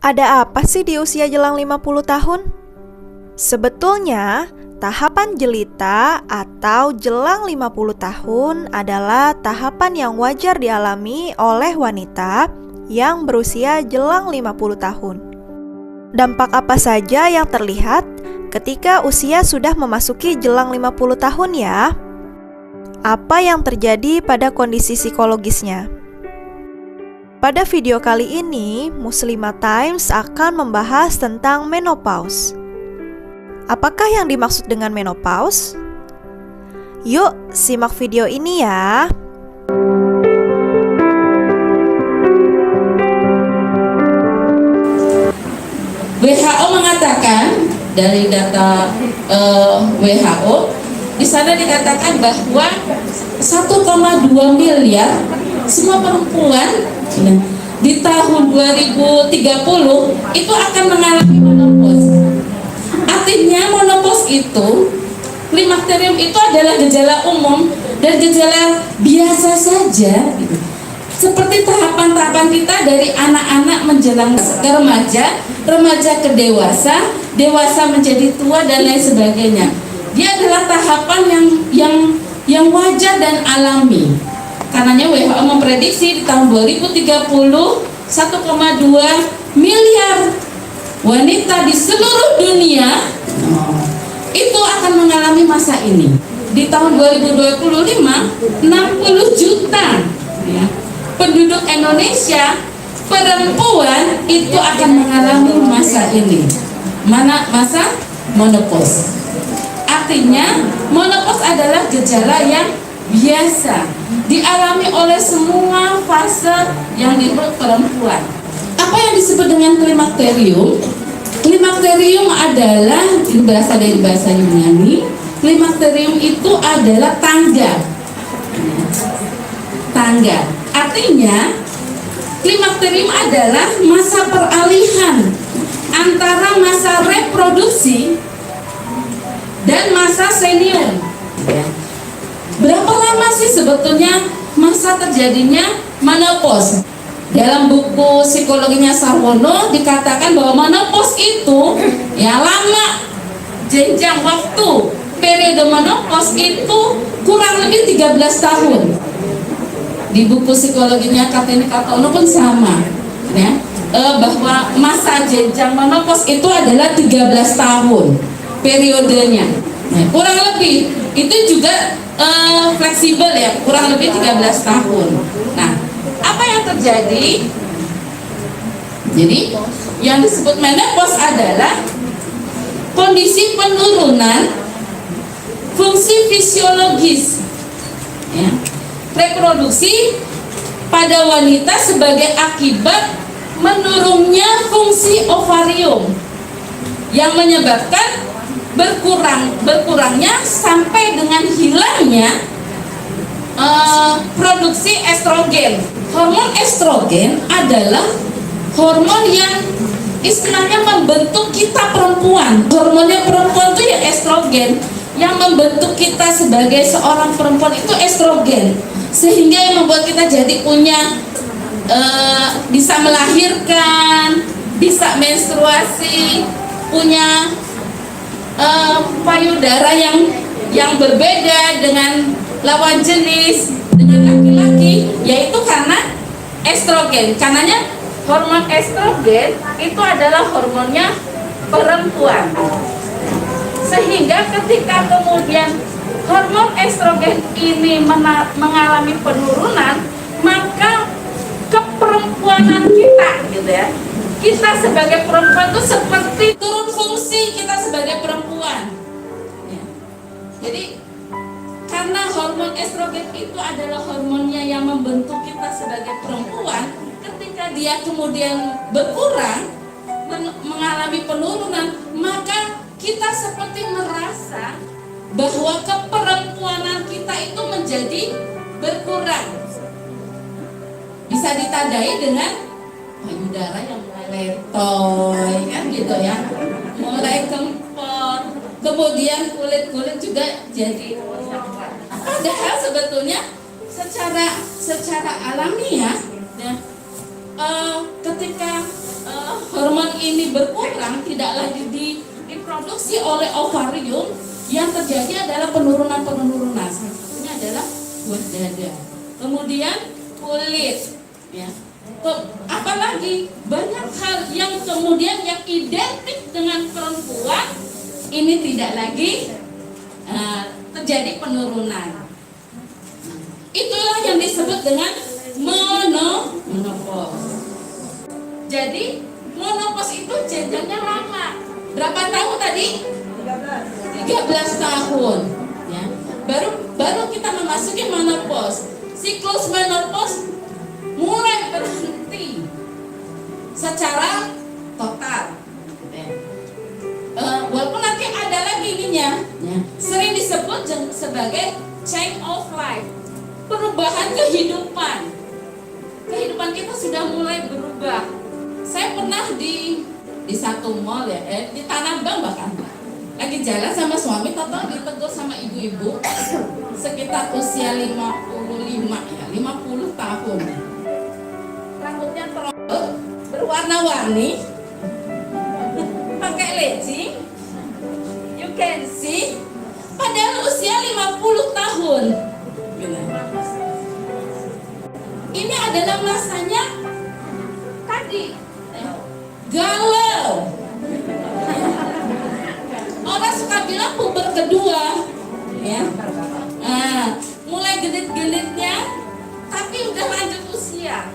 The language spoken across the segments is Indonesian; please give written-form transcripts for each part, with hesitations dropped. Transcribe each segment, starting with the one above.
Ada apa sih di usia jelang 50 tahun? Sebetulnya, tahapan jelita atau jelang 50 tahun adalah tahapan yang wajar dialami oleh wanita yang berusia jelang 50 tahun. Dampak apa saja yang terlihat ketika usia sudah memasuki jelang 50 tahun ya? Apa yang terjadi pada kondisi psikologisnya? Pada video kali ini, Muslimah Times akan membahas tentang menopause. Apakah yang dimaksud dengan menopause? Yuk, simak video ini ya. WHO mengatakan dari data WHO di sana dikatakan bahwa 1,2 miliar semua perempuan di tahun 2030 itu akan mengalami menopause. Artinya menopause itu, klimakterium itu adalah gejala umum dan gejala biasa saja gitu. Seperti tahapan-tahapan kita dari anak-anak menjelang ke remaja, remaja ke dewasa, dewasa menjadi tua dan lain sebagainya. Dia adalah tahapan yang wajar dan alami. Karenanya WHO memprediksi di tahun 2030 1,2 miliar wanita di seluruh dunia itu akan mengalami masa ini. Di tahun 2025 60 juta ya, penduduk Indonesia perempuan itu akan mengalami masa ini. Masa menopause. Artinya menopause adalah gejala yang biasa dialami oleh semua fase yang disebut perempuan. Apa yang disebut dengan klimakterium? Klimakterium adalah, ini berasal dari bahasa Yunani. Klimakterium itu adalah tangga. Tangga. Artinya klimakterium adalah masa peralihan antara masa reproduksi dan masa senior. Berapa lama sih sebetulnya masa terjadinya menopause? Dalam buku psikologinya Sarwono dikatakan bahwa menopause itu ya lama, jenjang waktu periode menopause itu kurang lebih 13 tahun. Di buku psikologinya Kateni Katono pun sama ya, bahwa masa jenjang menopause itu adalah 13 tahun periodenya. Nah, kurang lebih itu juga fleksibel ya, kurang lebih 13 tahun. Nah, apa yang terjadi? Jadi, yang disebut menopause adalah kondisi penurunan fungsi fisiologis ya, reproduksi pada wanita sebagai akibat menurunnya fungsi ovarium yang menyebabkan berkurangnya sampai dengan hilangnya produksi estrogen. Hormon estrogen adalah hormon yang istilahnya membentuk kita perempuan. Hormonnya perempuan itu ya estrogen, yang membentuk kita sebagai seorang perempuan itu estrogen, sehingga yang membuat kita jadi punya bisa melahirkan, bisa menstruasi, punya payudara yang berbeda dengan lawan jenis, dengan laki-laki, yaitu karena estrogen. Karenanya hormon estrogen itu adalah hormonnya perempuan. Sehingga ketika kemudian hormon estrogen ini mengalami penurunan, maka keperempuanan kita gitu ya, kita sebagai perempuan itu seperti turun fungsi kita sebagai perempuan ya. Jadi karena hormon estrogen itu adalah hormonnya yang membentuk kita sebagai perempuan, ketika dia kemudian berkurang, mengalami penurunan, maka kita seperti merasa bahwa keperempuanan kita itu menjadi berkurang. Bisa ditandai dengan payudara yang mulai letoy kan gitu ya, mulai kempot, kemudian kulit juga jadi. Padahal sebetulnya secara alamiah ya, ketika hormon ini berkurang, tidak lagi diproduksi oleh ovarium, yang terjadi adalah penurunan. Salah satunya adalah buah dada. Kemudian kulit, ya. Apalagi banyak hal yang kemudian yang identik dengan perempuan ini tidak lagi terjadi penurunan. Itulah yang disebut dengan menopause. Jadi menopause itu jenjangnya lama. Berapa tahun tadi? 13 tahun. Ya. Baru kita memasuki menopause. Siklus menopause mulai berhenti secara total. Walaupun nanti ada lagi ininya, ya. Sering disebut sebagai change of life, perubahan kehidupan. Kehidupan kita sudah mulai berubah. Saya pernah di satu mall ya, di Tanah Abang bahkan, lagi jalan sama suami, total ditegur sama ibu-ibu sekitar usia 50 tahun. Rambutnya teronjol, berwarna-warni, pakai legging, you can see, padahal usia 50 tahun. Ini adalah masanya tadi galau. Orang suka bilang puber kedua, ya. Mulai genit-genitnya, tapi udah lanjut usia.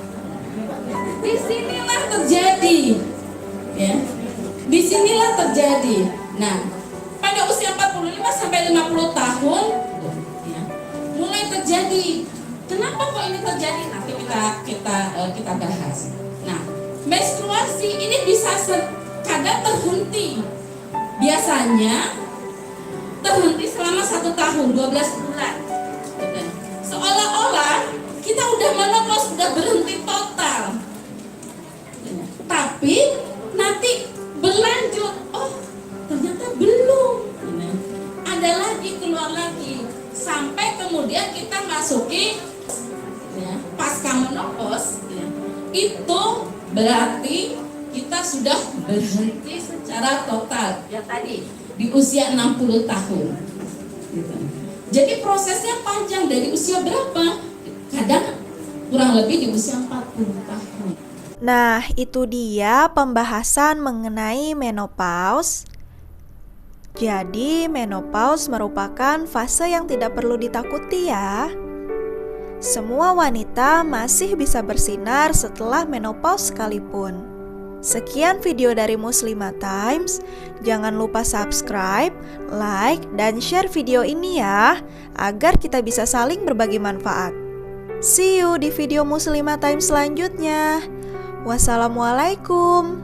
Disinilah terjadi, ya. Disinilah terjadi. Nah, pada usia 45 sampai 50 tahun, ya, mulai terjadi. Kenapa kok ini terjadi? Nanti kita bahas. Nah, menstruasi ini bisa kadang terhenti. Biasanya terhenti selama 1 tahun, 12 bulan. Seolah-olah kita udah menopause, udah berhenti total. Tapi nanti berlanjut, oh ternyata belum. Ada lagi, keluar lagi. Sampai kemudian kita masuki pasca menopause, itu berarti kita sudah berhenti secara total. Ya tadi di usia 60 tahun. Jadi prosesnya panjang, dari usia berapa? Kadang kurang lebih di usia 40 tahun. Nah, itu dia pembahasan mengenai menopause. Jadi, menopause merupakan fase yang tidak perlu ditakuti ya. Semua wanita masih bisa bersinar setelah menopause sekalipun. Sekian video dari Muslimah Times. Jangan lupa subscribe, like, dan share video ini ya, agar kita bisa saling berbagi manfaat. See you di video Muslimah Times selanjutnya. Wassalamualaikum.